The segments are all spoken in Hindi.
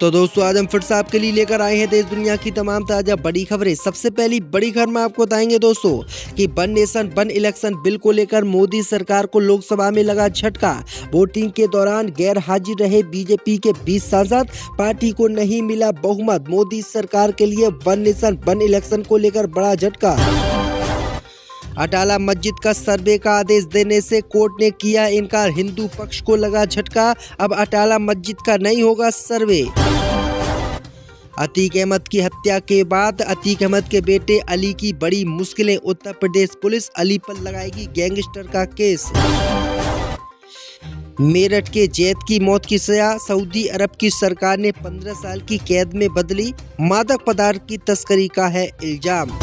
तो दोस्तों आज हम फिर से आपके लिए लेकर आए हैं देश दुनिया की तमाम ताजा बड़ी खबरें। सबसे पहली बड़ी खबर में आपको बताएंगे दोस्तों कि one nation one election bill को लेकर मोदी सरकार को लोकसभा में लगा झटका। वोटिंग के दौरान गैर हाजिर रहे बीजेपी के 20 सांसद, पार्टी को नहीं मिला बहुमत। मोदी सरकार के लिए वन नेशन वन इलेक्शन को लेकर बड़ा झटका। अटाला मस्जिद का सर्वे का आदेश देने से कोर्ट ने किया इनकार, हिंदू पक्ष को लगा झटका। अब अटाला मस्जिद का नहीं होगा सर्वे। अतीक अहमद की हत्या के बाद अतीक अहमद के बेटे अली की बड़ी मुश्किलें, उत्तर प्रदेश पुलिस अली पर लगाएगी गैंगस्टर का केस। मेरठ के जैद की मौत की सजा सऊदी अरब की सरकार ने 15 साल की कैद में बदली, मादक पदार्थ की तस्करी का है इल्जाम।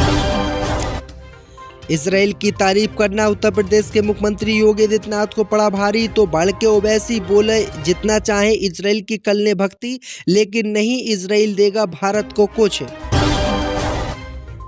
इसराइल की तारीफ करना उत्तर प्रदेश के मुख्यमंत्री योगी आदित्यनाथ को पड़ा भारी, तो भड़के ओवैसी बोले जितना चाहे इसराइल की कर ले भक्ति, लेकिन नहीं इसराइल देगा भारत को कुछ।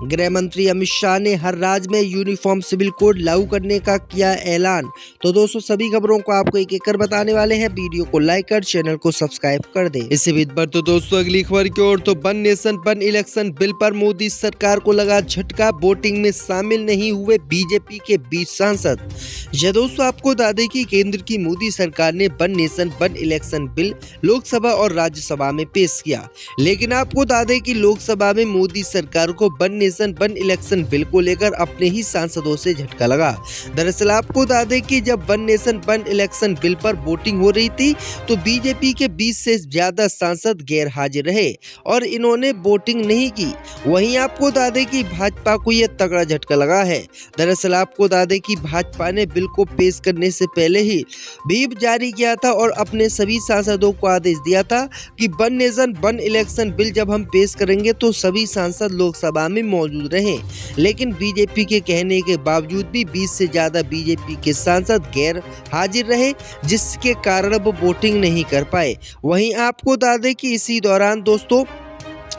गृह मंत्री अमित शाह ने हर राज्य में यूनिफॉर्म सिविल कोड लागू करने का किया ऐलान। तो दोस्तों सभी खबरों को आपको एक एक कर बताने वाले हैं, वीडियो को लाइक कर चैनल को सब्सक्राइब कर दें। इसी बीच पर तो दोस्तों अगली खबर की ओर, तो one nation one election bill पर मोदी सरकार को लगा झटका। वोटिंग में शामिल नहीं हुए बीजेपी के 20 सांसद। यह दोस्तों आपको बता दें कि केंद्र की मोदी सरकार ने one nation one election bill Lok Sabha और राज्यसभा में पेश किया, लेकिन आपको बता दें कि लोकसभा में मोदी सरकार को वन वन इलेक्शन बिल को लेकर अपने ही सांसदों से झटका लगा। दरअसल आपको बता दें कि जब one nation one election bill पर वोटिंग हो रही थी तो बीजेपी के 20 से ज्यादा सांसद गैर हाजिर रहे और इन्होंने वोटिंग नहीं की। वहीं आपको बता दें कि भाजपा को यह तगड़ा झटका लगा है। दरअसल आपको बता दें कि भाजपा ने बिल को पेश करने से पहले ही व्हिप जारी किया था और अपने सभी सांसदों को आदेश दिया था कि one nation one election bill जब हम पेश करेंगे तो सभी सांसद लोकसभा में मौजूद रहे, लेकिन बीजेपी के कहने के बावजूद भी 20 से ज्यादा बीजेपी के सांसद गैर हाजिर रहे, जिसके कारण वो वोटिंग नहीं कर पाए। वहीं आपको बता दें कि इसी दौरान दोस्तों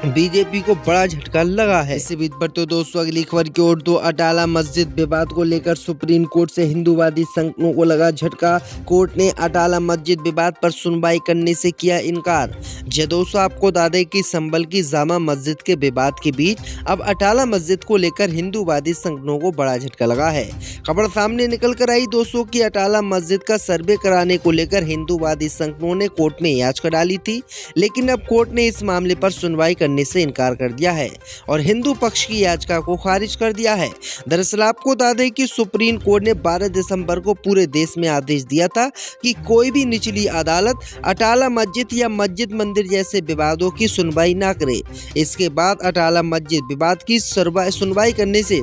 बीजेपी को बड़ा झटका लगा है। इसी बीच पर तो दोस्तों अगली खबर की ओर, तो अटाला मस्जिद विवाद को लेकर सुप्रीम कोर्ट से हिंदूवादी संगठनों को लगा झटका। कोर्ट ने अटाला मस्जिद विवाद पर सुनवाई करने से किया इनकार। जो दोस्तों आपको बता दें कि संभल की जामा मस्जिद के विवाद के बीच अब अटाला मस्जिद को लेकर हिंदूवादी संगठनों को बड़ा झटका लगा है। खबर सामने निकल कर आई दोस्तों की अटाला मस्जिद का सर्वे कराने को लेकर हिंदूवादी संगठनों ने कोर्ट में याचिका डाली थी, लेकिन अब कोर्ट ने इस मामले पर सुनवाई करने से इनकार कर दिया है और हिंदू पक्ष की याचिका को खारिज कर दिया है। दरअसल आपको बता दें कि सुप्रीम कोर्ट ने 12 दिसंबर को पूरे देश में आदेश दिया था कि कोई भी निचली अदालत अटाला मस्जिद या मस्जिद मंदिर जैसे विवादों की सुनवाई ना करे। इसके बाद अटाला मस्जिद विवाद की सुनवाई करने से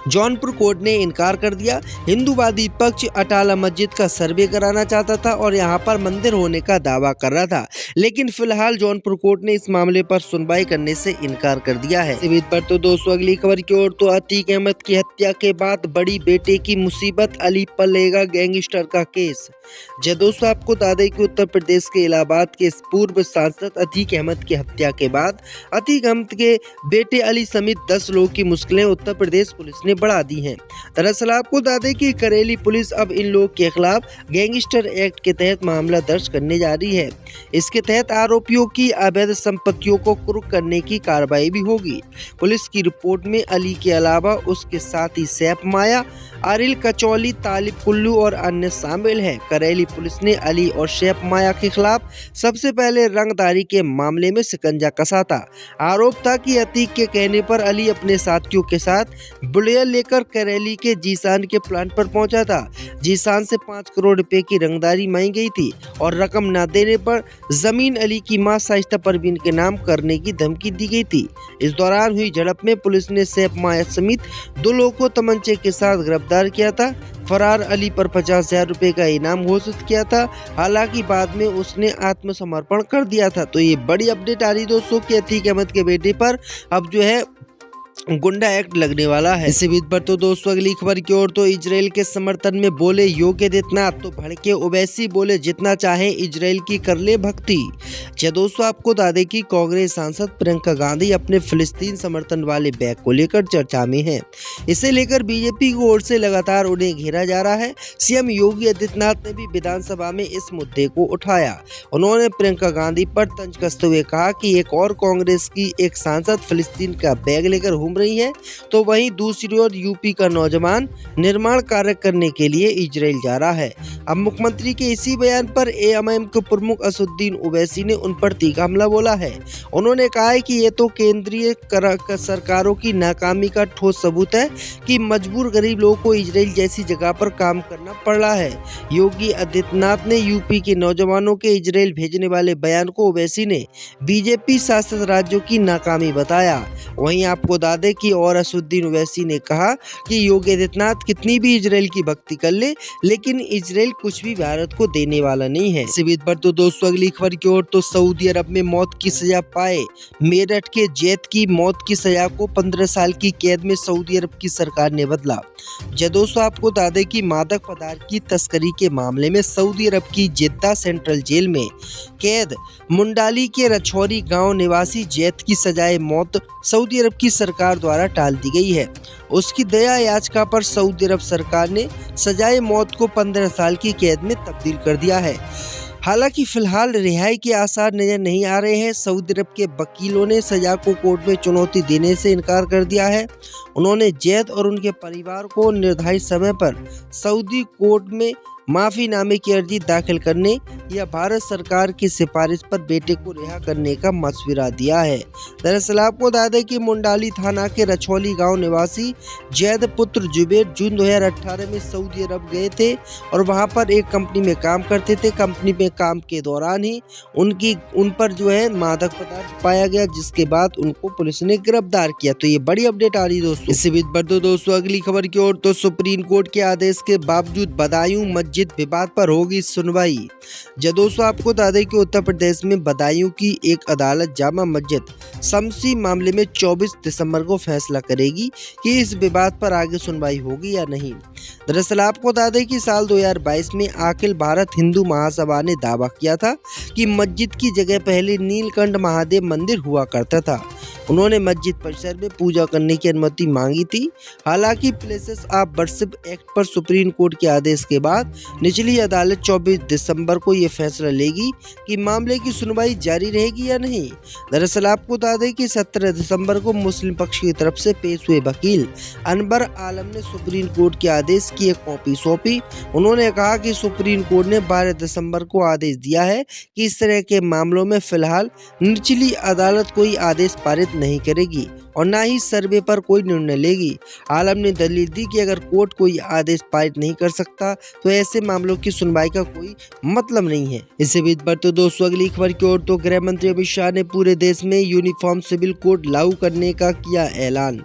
जौनपुर कोर्ट ने इनकार कर दिया। हिंदूवादी पक्ष अटाला मस्जिद का सर्वे कराना चाहता था और यहां पर मंदिर होने का दावा कर रहा था, लेकिन फिलहाल जौनपुर कोर्ट ने इस मामले पर सुनवाई करने से इनकार कर दिया है। इस पर तो दोस्तों अगली खबर की ओर, तो अतीक अहमद की हत्या के बाद बड़ी बेटे की मुसीबत, अली पर लेगा गैंगस्टर का केस। जब दोस्तों आपको बता दें कि उत्तर प्रदेश के इलाहाबाद के पूर्व सांसद अतीक अहमद की हत्या के बाद अतीक अहमद के बेटे अली समेत 10 लोगों की मुश्किलें उत्तर प्रदेश पुलिस ने बढ़ा दी हैं। दरअसल आपको बता दें कि करेली पुलिस अब इन लोगों के खिलाफ गैंगस्टर एक्ट के तहत मामला दर्ज करने जा रही है। इसके तहत आरोपियों की अवैध संपत्तियों को कुर्क करने की कार्रवाई भी होगी। पुलिस की रिपोर्ट में अली के अलावा उसके साथी सैफ माया, आरिल कचौली, तालिब कुल्लू और अन्य शामिल हैं। करेली पुलिस ने अली और सैफ माया के खिलाफ सबसे पहले रंगदारी के मामले में शिकंजा कसा था। आरोप था कि अतीक के कहने पर अली अपने साथियों के साथ बुलेयर लेकर करेली के जीसान के प्लांट पर पहुंचा था। जीसान से 5 करोड़ रुपए की रंगदारी मांगी गई थी और रकम न देने पर जमीन अली की मां शाइस्ता परवीन के नाम करने की धमकी दी गई थी। इस दौरान हुई झड़प में पुलिस ने सैफ माया समेत 2 लोगों को तमंचे के साथ गिरफ्तार किया था। फरार अली पर 50,000 रुपए का इनाम घोषित किया था, हालांकि बाद में उसने आत्मसमर्पण कर दिया था। तो ये बड़ी अपडेट आ रही दोस्तों कि अतीक अहमद के बेटे पर अब जो है गुंडा एक्ट लगने वाला है। इसी बीच पर तो दोस्तों अगली खबर की ओर तो इजराइल के समर्थन में बोले योगी आदित्यनाथ, तो भड़के ओवैसी बोले जितना चाहे इजराइल की कर ले भक्ति। क्या दोस्तों आपको बता दें कि कांग्रेस सांसद प्रियंका गांधी अपने फिलिस्तीन समर्थन वाले बैग को लेकर चर्चा में हैं। इसे लेकर बीजेपी की ओर से लगातार उन्हें घेरा जा रहा है। सीएम योगी आदित्यनाथ ने भी विधानसभा में इस मुद्दे को उठाया। उन्होंने प्रियंका गांधी पर तंज कसते हुए कहा कि एक और कांग्रेस की एक सांसद फिलिस्तीन का बैग लेकर घूम रही है, तो वहीं दूसरी ओर यूपी का नौजवान निर्माण कार्य करने के लिए इजराइल जा रहा है। अब मुख्यमंत्री के इसी बयान पर एएमआईएम के प्रमुख असदुद्दीन ओवैसी ने उन पर तीखा हमला बोला है। उन्होंने कहा है कि ये तो केंद्रीय सरकारों की नाकामी का ठोस सबूत है कि मजबूर गरीब लोगों को इजराइल जैसी जगह पर काम करना पड़ रहा है। योगी आदित्यनाथ ने यूपी के नौजवानों के इजराइल भेजने वाले बयान को ओवैसी ने बीजेपी शासित राज्यों की नाकामी बताया। वहीं आपको बता दें कि और असदुद्दीन ओवैसी ने कहा कि योगी आदित्यनाथ कितनी भी इजराइल की भक्ति कर ले, लेकिन इजराइल कुछ भी भारत को देने वाला नहीं है। इसी बीच पर तो दोस्तों अगली खबर की ओर तो सऊदी अरब में मौत की सजा पाए मेरठ के जैद की मौत की सजा को 15 साल की कैद में सऊदी अरब की सरकार ने बदला। दोस्तों आपको बता दें कि मादक पदार्थ की तस्करी के मामले में सऊदी अरब की जिद्दा सेंट्रल जेल में कैद मुंडाली के रछौरी गांव निवासी जैद की सजाए मौत सऊदी अरब की सरकार द्वारा टाल दी गई है। उसकी दया याचिका पर सऊदी अरब सरकार ने सजाए मौत को 15 साल की कैद में तब्दील कर दिया है। हालांकि फिलहाल रिहाई के आसार नजर नहीं आ रहे हैं। सऊदी अरब के वकीलों ने सजा को कोर्ट में चुनौती देने से इनकार कर दिया है। उन्होंने जैद और उनके परिवार को निर्धारित समय पर सऊदी कोर्ट में माफीनामे की अर्जी दाखिल करने या भारत सरकार की सिफारिश पर बेटे को रिहा करने का मशविरा दिया है। दरअसल आपको बता दें कि मुंडाली थाना के रछौली गांव निवासी जैद पुत्र जुबैर जून 2018 में सऊदी अरब गए थे और वहां पर एक कंपनी में काम करते थे। कंपनी में काम के दौरान ही उन पर जो है मादक पदार्थ पाया गया, जिसके बाद उनको पुलिस ने गिरफ्तार किया। तो ये बड़ी अपडेट आ रही दोस्तों। इसी बीच पर तो दोस्तों अगली खबर की ओर तो सुप्रीम कोर्ट के आदेश के बावजूद बदायूं मस्जिद विवाद पर होगी सुनवाई। दोस्तों आपको बता दें कि उत्तर प्रदेश में बदायूं की एक अदालत जामा मस्जिद शमसी मामले में 24 दिसंबर को फैसला करेगी कि इस विवाद पर आगे सुनवाई होगी या नहीं। दरअसल आपको बता दें कि साल 2022 में अखिल भारत हिंदू महासभा ने दावा किया था कि मस्जिद की जगह पहले नीलकंठ महादेव मंदिर हुआ करता था। उन्होंने मस्जिद परिसर में पूजा करने की अनुमति मांगी थी। हालांकि प्लेसेस ऑफ वर्शिप एक्ट पर सुप्रीम कोर्ट के आदेश के बाद निचली अदालत 24 दिसंबर को ये फैसला लेगी कि मामले की सुनवाई जारी रहेगी या नहीं। दरअसल आपको बता दें कि 17 दिसंबर को मुस्लिम पक्ष की तरफ से पेश हुए वकील अनवर आलम ने सुप्रीम कोर्ट के आदेश की एक कॉपी सौंपी। उन्होंने कहा कि सुप्रीम कोर्ट ने 12 दिसंबर को आदेश दिया है कि इस तरह के मामलों में फिलहाल निचली अदालत कोई आदेश पारित नहीं करेगी और न ही सर्वे पर कोई निर्णय लेगी। आलम ने दलील दी कि अगर कोर्ट कोई आदेश पारित नहीं कर सकता तो ऐसे मामलों की सुनवाई का कोई मतलब नहीं है। इसी बीच पर तो दोस्तों अगली खबर की ओर तो गृह मंत्री अमित शाह ने पूरे देश में यूनिफॉर्म सिविल कोड लागू करने का किया ऐलान।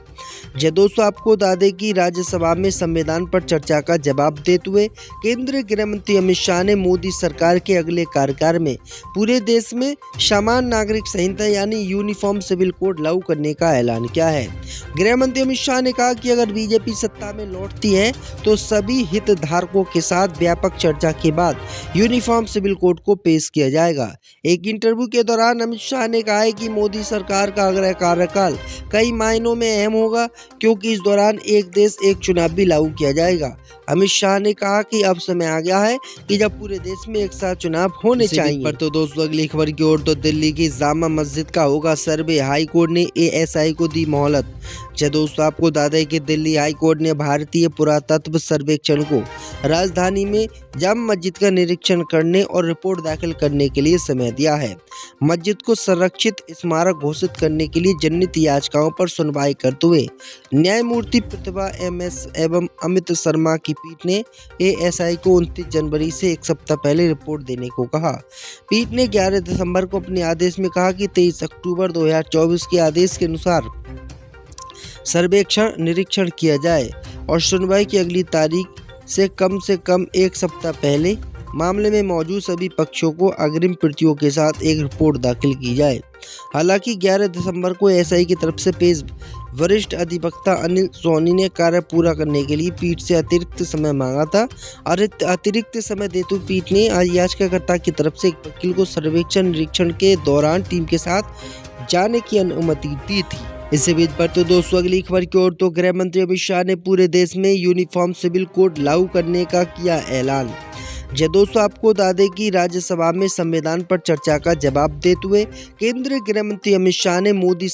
दोस्तों आपको बता दें कि राज्यसभा में संविधान पर चर्चा का जवाब देते हुए केंद्रीय गृह मंत्री अमित शाह ने मोदी सरकार के अगले कार्यकाल में पूरे देश में समान नागरिक संहिता यानी यूनिफॉर्म सिविल कोड लागू करने का ऐलान किया है। गृह मंत्री अमित शाह ने कहा कि अगर बीजेपी सत्ता में लौटती है तो सभी हितधारकों के साथ व्यापक चर्चा के बाद यूनिफॉर्म सिविल कोड को पेश किया जाएगा। एक इंटरव्यू के दौरान अमित शाह ने कहा है कि मोदी सरकार का अगला कार्यकाल कई मायनों में अहम होगा, क्योंकि इस दौरान एक देश एक चुनाव भी लागू किया जाएगा। अमित शाह ने कहा कि अब समय आ गया है कि जब पूरे देश में एक साथ चुनाव होने चाहिए। पर तो दोस्तों अगली खबर की ओर तो दिल्ली की जामा मस्जिद का होगा सर्वे, हाई कोर्ट ने एएसआई को दी मोहलत। दोस्तों आपको बता दें कि दिल्ली हाई कोर्ट ने भारतीय पुरातत्व सर्वेक्षण को राजधानी में जामा मस्जिद का निरीक्षण करने और रिपोर्ट दाखिल करने के लिए समय दिया है। मस्जिद को संरक्षित स्मारक घोषित करने के लिए जनहित याचिकाओं पर सुनवाई करते हुए न्यायमूर्ति प्रतिभा एमएस एवं अमित शर्मा की पीठ ने एएसआई को 29 जनवरी से एक सप्ताह पहले रिपोर्ट देने को कहा। पीठ ने 11 दिसंबर को अपने आदेश में कहा कि 23 अक्टूबर 2024 के आदेश के अनुसार सर्वेक्षण निरीक्षण किया जाए और सुनवाई की अगली तारीख से कम एक सप्ताह पहले मामले में मौजूद सभी पक्षों को अग्रिम प्रतियों के साथ एक रिपोर्ट दाखिल की जाए। हालांकि 11 दिसंबर को एएसआई की तरफ से पेश वरिष्ठ अधिवक्ता अनिल सोनी ने कार्य पूरा करने के लिए पीठ से अतिरिक्त समय मांगा था और अतिरिक्त समय देते हुए पीठ ने याचिकाकर्ता की तरफ से एक वकील को सर्वेक्षण निरीक्षण के दौरान टीम के साथ जाने की अनुमति दी थी। इससे बीच पर तो दोस्तों अगली खबर की ओर, तो गृह मंत्री अमित शाह ने पूरे देश में यूनिफॉर्म सिविल कोड लागू करने का किया ऐलान। जी दोस्तों, आपको बता दें कि राज्यसभा में संविधान पर चर्चा का जवाब देते हुए केंद्रीय गृह मंत्री अमित शाह ने मोदी